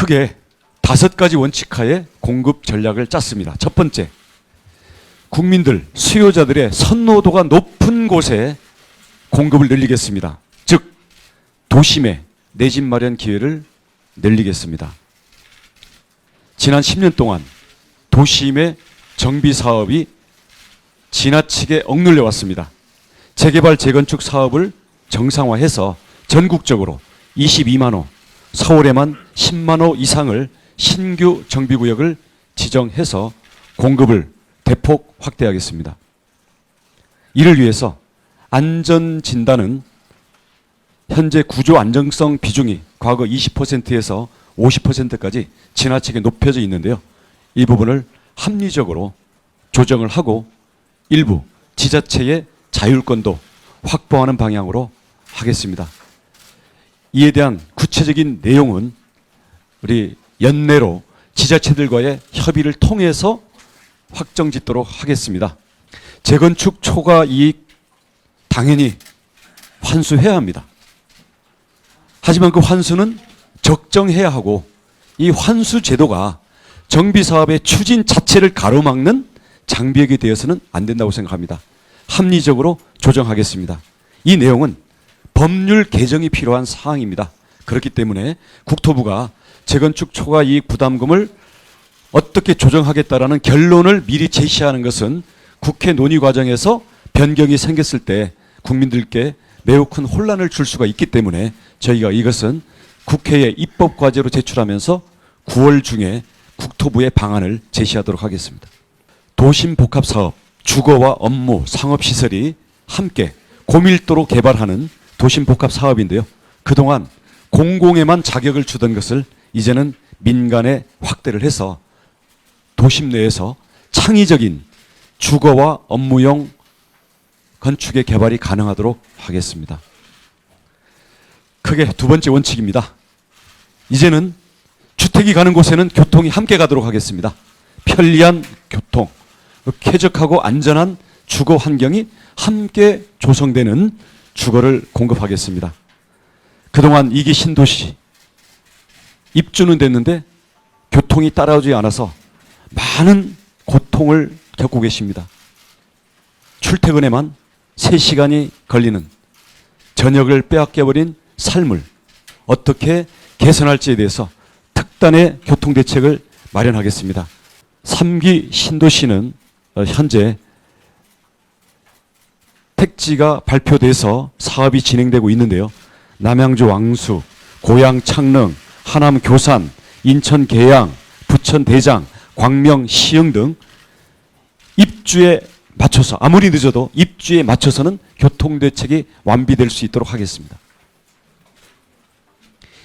크게 5가지 원칙하에 공급 전략을 짰습니다. 첫 번째, 국민들, 수요자들의 선호도가 높은 곳에 공급을 늘리겠습니다. 즉, 도심에 내 집 마련 기회를 늘리겠습니다. 지난 10년 동안 도심의 정비 사업이 지나치게 억눌려 왔습니다. 재개발, 재건축 사업을 정상화해서 전국적으로 22만 호, 서울에만 10만 호 이상을 신규 정비구역을 지정해서 공급을 대폭 확대하겠습니다. 이를 위해서 안전진단은 현재 구조 안정성 비중이 과거 20%에서 50%까지 지나치게 높여져 있는데요. 이 부분을 합리적으로 조정을 하고 일부 지자체의 자율권도 확보하는 방향으로 하겠습니다. 이에 대한 구체적인 내용은 우리 연내로 지자체들과의 협의를 통해서 확정짓도록 하겠습니다. 재건축 초과 이익 당연히 환수해야 합니다. 하지만 그 환수는 적정해야 하고 이 환수 제도가 정비 사업의 추진 자체를 가로막는 장벽이 되어서는 안 된다고 생각합니다. 합리적으로 조정하겠습니다. 이 내용은 법률 개정이 필요한 사항입니다. 그렇기 때문에 국토부가 재건축 초과 이익 부담금을 어떻게 조정하겠다라는 결론을 미리 제시하는 것은 국회 논의 과정에서 변경이 생겼을 때 국민들께 매우 큰 혼란을 줄 수가 있기 때문에 저희가 이것은 국회에 입법 과제로 제출하면서 9월 중에 국토부의 방안을 제시하도록 하겠습니다. 도심 복합 사업, 주거와 업무, 상업시설이 함께 고밀도로 개발하는 도심 복합 사업인데요. 그동안 공공에만 자격을 주던 것을 이제는 민간에 확대를 해서 도심 내에서 창의적인 주거와 업무용 건축의 개발이 가능하도록 하겠습니다. 크게 두 번째 원칙입니다. 이제는 주택이 가는 곳에는 교통이 함께 가도록 하겠습니다. 편리한 교통, 쾌적하고 안전한 주거 환경이 함께 조성되는 주거를 공급하겠습니다. 그동안 2기 신도시 입주는 됐는데 교통이 따라오지 않아서 많은 고통을 겪고 계십니다. 출퇴근에만 3시간이 걸리는 저녁을 빼앗겨버린 삶을 어떻게 개선할지에 대해서 특단의 교통대책을 마련하겠습니다. 3기 신도시는 현재 택지가 발표돼서 사업이 진행되고 있는데요. 남양주 왕수, 고양 창릉, 하남 교산, 인천 계양, 부천 대장, 광명 시흥 등 입주에 맞춰서 아무리 늦어도 입주에 맞춰서는 교통대책이 완비될 수 있도록 하겠습니다.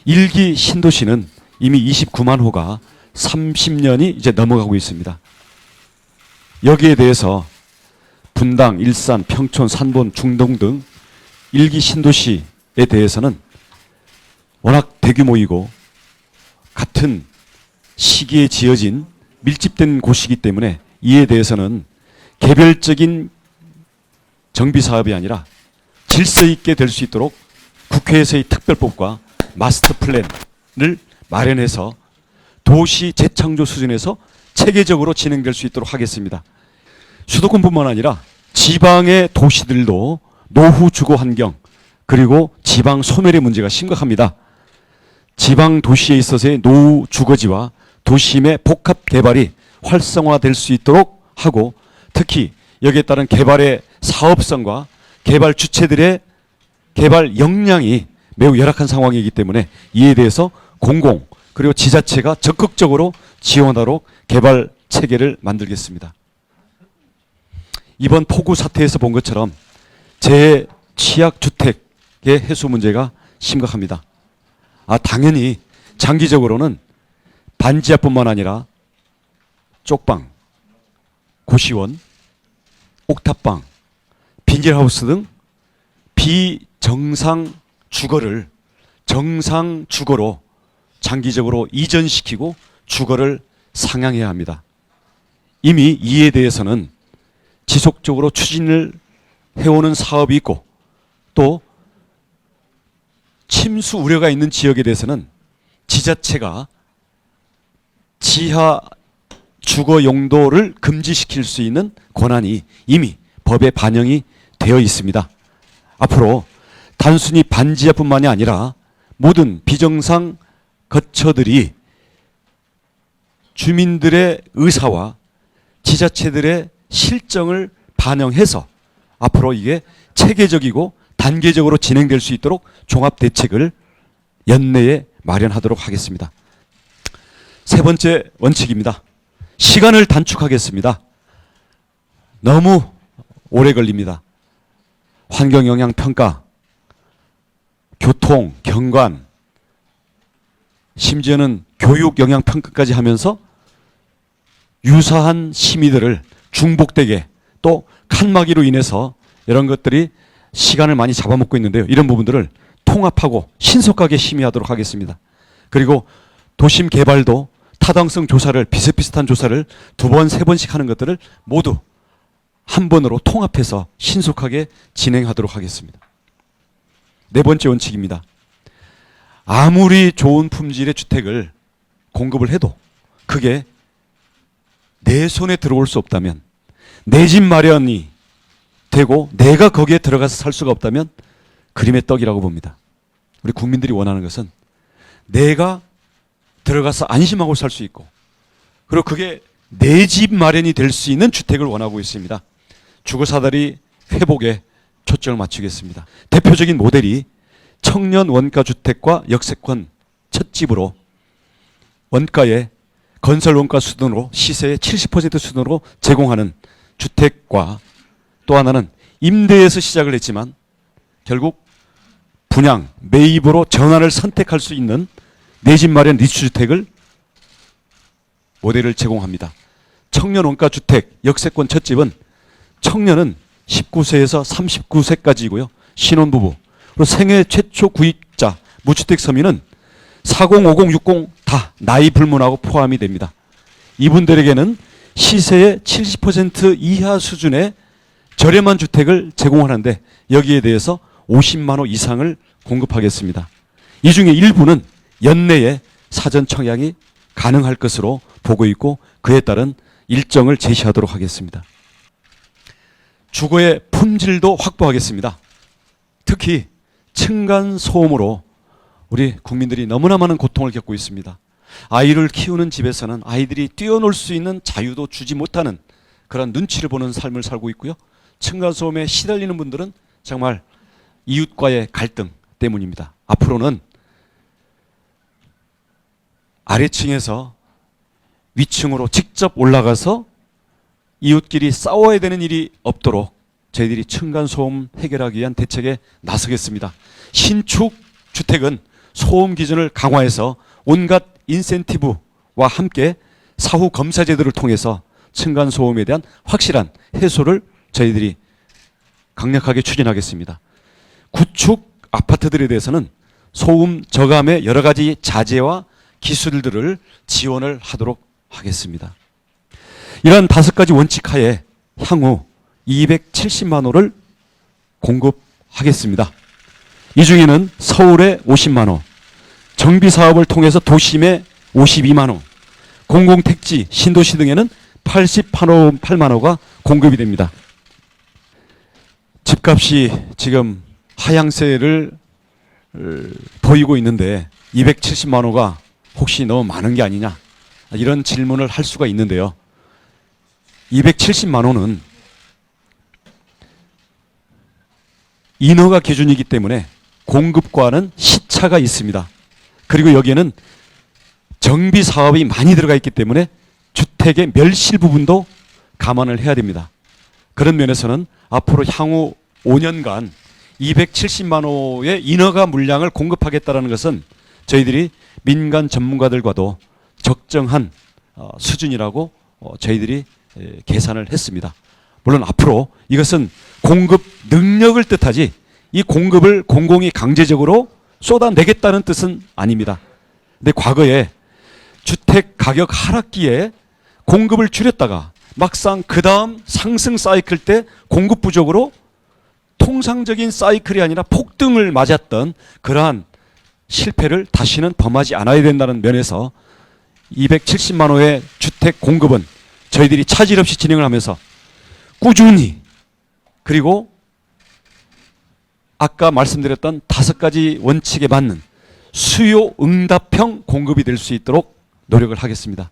1기 신도시는 이미 29만 호가 30년이 이제 넘어가고 있습니다. 여기에 대해서 분당, 일산, 평촌, 산본, 중동 등 1기 신도시에 대해서는 워낙 대규모이고 같은 시기에 지어진 밀집된 곳이기 때문에 이에 대해서는 개별적인 정비 사업이 아니라 질서 있게 될 수 있도록 국회에서의 특별법과 마스터 플랜을 마련해서 도시 재창조 수준에서 체계적으로 진행될 수 있도록 하겠습니다. 수도권뿐만 아니라 지방의 도시들도 노후 주거 환경 그리고 지방 소멸의 문제가 심각합니다. 지방 도시에 있어서의 노후 주거지와 도심의 복합 개발이 활성화될 수 있도록 하고 특히 여기에 따른 개발의 사업성과 개발 주체들의 개발 역량이 매우 열악한 상황이기 때문에 이에 대해서 공공 그리고 지자체가 적극적으로 지원하도록 개발 체계를 만들겠습니다. 이번 폭우 사태에서 본 것처럼 재취약 주택의 해소 문제가 심각합니다. 당연히 장기적으로는 반지하뿐만 아니라 쪽방, 고시원, 옥탑방, 비닐하우스 등 비정상 주거를 정상 주거로 장기적으로 이전시키고 주거를 상향해야 합니다. 이미 이에 대해서는 지속적으로 추진을 해오는 사업이 있고 또 침수 우려가 있는 지역에 대해서는 지자체가 지하 주거 용도를 금지시킬 수 있는 권한이 이미 법에 반영이 되어 있습니다. 앞으로 단순히 반지하뿐만이 아니라 모든 비정상 거처들이 주민들의 의사와 지자체들의 실정을 반영해서 앞으로 이게 체계적이고 단계적으로 진행될 수 있도록 종합대책을 연내에 마련하도록 하겠습니다. 세 번째 원칙입니다. 시간을 단축하겠습니다. 너무 오래 걸립니다. 환경영향평가, 교통, 경관, 심지어는 교육영향평가까지 하면서 유사한 심의들을 중복되게 또 칸막이로 인해서 이런 것들이 시간을 많이 잡아먹고 있는데요. 이런 부분들을 통합하고 신속하게 심의하도록 하겠습니다. 그리고 도심 개발도 타당성 조사를 비슷비슷한 조사를 2번, 3번씩 하는 것들을 모두 한 번으로 통합해서 신속하게 진행하도록 하겠습니다. 네 번째 원칙입니다. 아무리 좋은 품질의 주택을 공급을 해도 그게 내 손에 들어올 수 없다면, 내 집 마련이 되고 내가 거기에 들어가서 살 수가 없다면 그림의 떡이라고 봅니다. 우리 국민들이 원하는 것은 내가 들어가서 안심하고 살 수 있고, 그리고 그게 내 집 마련이 될 수 있는 주택을 원하고 있습니다. 주거사다리 회복에 초점을 맞추겠습니다. 대표적인 모델이 청년 원가주택과 역세권 첫집으로 원가에 건설 원가 수준으로 시세의 70% 수준으로 제공하는 주택과, 또 하나는 임대에서 시작을 했지만 결국 분양, 매입으로 전환을 선택할 수 있는 내 집 마련 리츠주택을 모델을 제공합니다. 청년 원가주택 역세권 첫집은 청년은 19세에서 39세까지이고요. 신혼부부, 그리고 생애 최초 구입자, 무주택 서민은 40, 50, 60 다 나이 불문하고 포함이 됩니다. 이분들에게는 시세의 70% 이하 수준의 저렴한 주택을 제공하는데 여기에 대해서 50만 호 이상을 공급하겠습니다. 이 중에 일부는 연내에 사전 청약이 가능할 것으로 보고 있고 그에 따른 일정을 제시하도록 하겠습니다. 주거의 품질도 확보하겠습니다. 특히 층간소음으로 우리 국민들이 너무나 많은 고통을 겪고 있습니다. 아이를 키우는 집에서는 아이들이 뛰어놀 수 있는 자유도 주지 못하는 그런 눈치를 보는 삶을 살고 있고요. 층간소음에 시달리는 분들은 정말 이웃과의 갈등 때문입니다. 앞으로는 아래층에서 위층으로 직접 올라가서 이웃끼리 싸워야 되는 일이 없도록 저희들이 층간소음 해결하기 위한 대책에 나서겠습니다. 신축 주택은 소음 기준을 강화해서 온갖 인센티브와 함께 사후 검사 제도를 통해서 층간소음에 대한 확실한 해소를 저희들이 강력하게 추진하겠습니다. 구축 아파트들에 대해서는 소음 저감의 여러 가지 자재와 기술들을 지원을 하도록 하겠습니다. 이러한 5가지 원칙 하에 향후 270만 호를 공급하겠습니다. 이 중에는 서울에 50만 호, 정비사업을 통해서 도심에 52만 호, 공공택지, 신도시 등에는 88만 호가 공급이 됩니다. 집값이 지금 하향세를 보이고 있는데 270만 호가 혹시 너무 많은 게 아니냐, 이런 질문을 할 수가 있는데요. 270만 호는 인허가 기준이기 때문에 공급과는 시차가 있습니다. 그리고 여기에는 정비 사업이 많이 들어가 있기 때문에 주택의 멸실 부분도 감안을 해야 됩니다. 그런 면에서는 앞으로 향후 5년간 270만 호의 인허가 물량을 공급하겠다는 것은 저희들이 민간 전문가들과도 적정한 수준이라고 저희들이 계산을 했습니다. 물론 앞으로 이것은 공급 능력을 뜻하지 이 공급을 공공이 강제적으로 쏟아내겠다는 뜻은 아닙니다. 근데 과거에 주택 가격 하락기에 공급을 줄였다가 막상 그 다음 상승 사이클 때 공급 부족으로 통상적인 사이클이 아니라 폭등을 맞았던 그러한 실패를 다시는 범하지 않아야 된다는 면에서 270만 호의 주택 공급은 저희들이 차질 없이 진행을 하면서 꾸준히, 그리고 아까 말씀드렸던 5가지 원칙에 맞는 수요 응답형 공급이 될 수 있도록 노력을 하겠습니다.